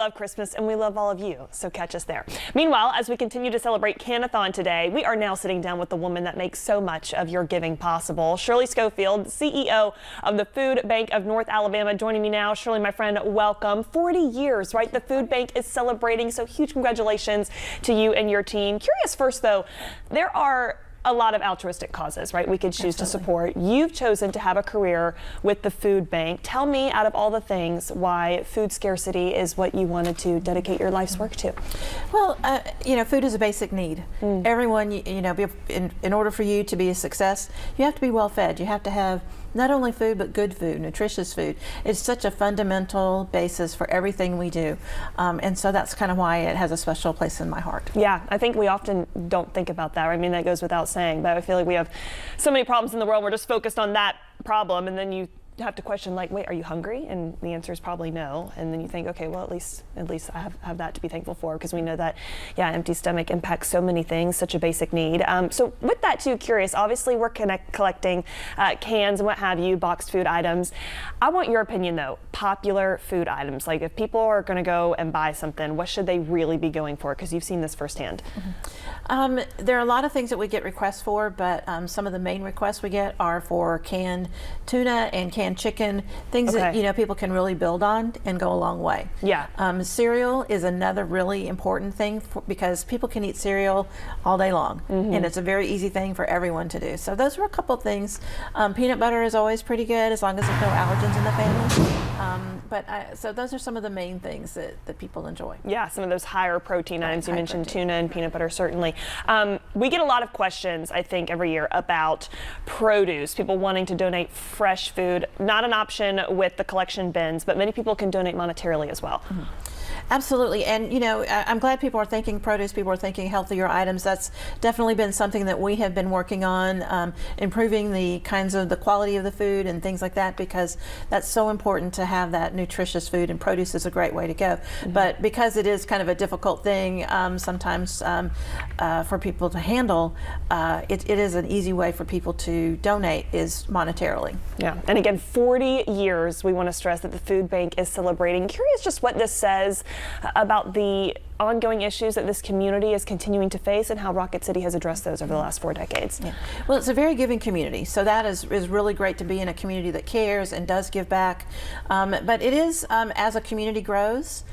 Love Christmas and we love all of you, so catch us there. Meanwhile, as we continue to celebrate Can-a-Thon today, we are now sitting down with the woman that makes so much of your giving possible. Shirley Schofield, CEO of the Food Bank of North Alabama, joining me now. Shirley, my friend, welcome. 40 years, right? The Food Bank is celebrating, so huge congratulations to you and your team. Curious first, though, there are a lot of altruistic causes, right? We could choose to support. You've chosen to have a career with the food bank. Tell me, out of all the things, why food scarcity is what you wanted to dedicate your life's work to. Well, food is a basic need. Everyone, in order for you to be a success, you have to be well fed. You have to have not only food, but good food, nutritious food. It's such a fundamental basis for everything we do. And so that's kind of why it has a special place in my heart. Yeah, I think we often don't think about that. I mean, that goes without saying, but I feel like we have so many problems in the world. We're just focused on that problem, and then you have to question, like, wait, are you hungry? And the answer is probably no. And then you think, okay, well, at least I have that to be thankful for, because we know that, yeah, empty stomach impacts so many things, such a basic need. So with that too, curious, obviously we're collecting cans and what have you, boxed food items. I want your opinion though, popular food items. Like, if people are gonna go and buy something, what should they really be going for? Because you've seen this firsthand. There are a lot of things that we get requests for, but some of the main requests we get are for canned tuna and canned chicken, things that people can really build on and go a long way. Yeah. Cereal is another really important thing because people can eat cereal all day long, and it's a very easy thing for everyone to do. So those are a couple things. Peanut butter is always pretty good as long as there's no allergens in the family. So those are some of the main things that people enjoy. Yeah, some of those higher protein items. You mentioned tuna and peanut butter, certainly. We get a lot of questions, I think, every year about produce, people wanting to donate fresh food. Not an option with the collection bins, but many people can donate monetarily as well. Absolutely, and I'm glad people are thinking produce, people are thinking healthier items. That's definitely been something that we have been working on, improving the quality of the food and things like that, because that's so important to have that nutritious food, and produce is a great way to go. But because it is kind of a difficult thing sometimes for people to handle, it is an easy way for people to donate is monetarily. Yeah, and again, 40 years we want to stress that the food bank is celebrating. Curious just what this says about the ongoing issues that this community is continuing to face and how Rocket City has addressed those over the last 4 decades. Yeah. Well, it's a very giving community, so that is really great to be in a community that cares and does give back. But it is, as a community grows,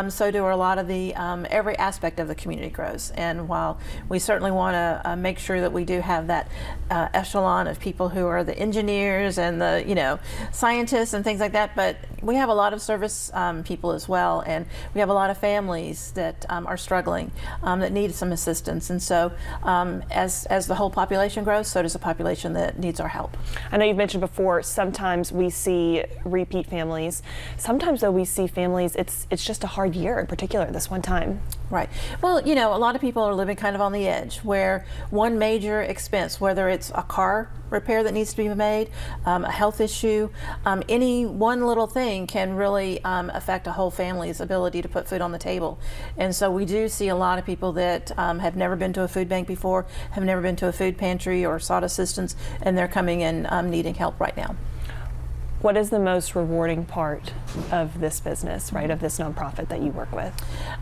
so do a lot of the, every aspect of the community grows. And while we certainly want to make sure that we do have that echelon of people who are the engineers and the, scientists and things like that, but we have a lot of service people as well, and we have a lot of families that are struggling, that need some assistance. And so as the whole population grows, so does a population that needs our help. I know you've mentioned before, sometimes we see repeat families. Sometimes though we see families, it's just a hard year in particular this one time. Right. Well, a lot of people are living kind of on the edge where one major expense, whether it's a car repair that needs to be made, a health issue, any one little thing can really affect a whole family's ability to put food on the table. And so we do see a lot of people that have never been to a food bank before, have never been to a food pantry or sought assistance, and they're coming in needing help right now. What is the most rewarding part of this business, right, of this nonprofit that you work with?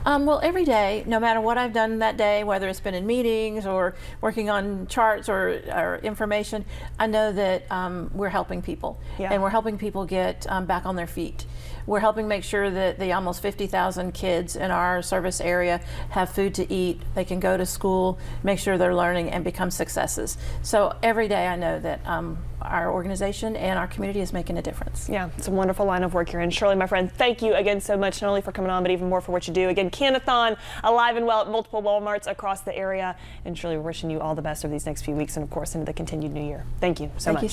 Well, every day, no matter what I've done that day, whether it's been in meetings or working on charts or information, I know that we're helping people, and we're helping people get back on their feet. We're helping make sure that the almost 50,000 kids in our service area have food to eat, they can go to school, make sure they're learning and become successes. So every day I know that our organization and our community is making a difference. Yeah, it's a wonderful line of work here. And Shirley, my friend, thank you again so much, not only for coming on, but even more for what you do. Again, Can-a-Thon, alive and well at multiple Walmarts across the area. And Shirley, we're wishing you all the best over these next few weeks and, of course, into the continued new year. Thank you so much.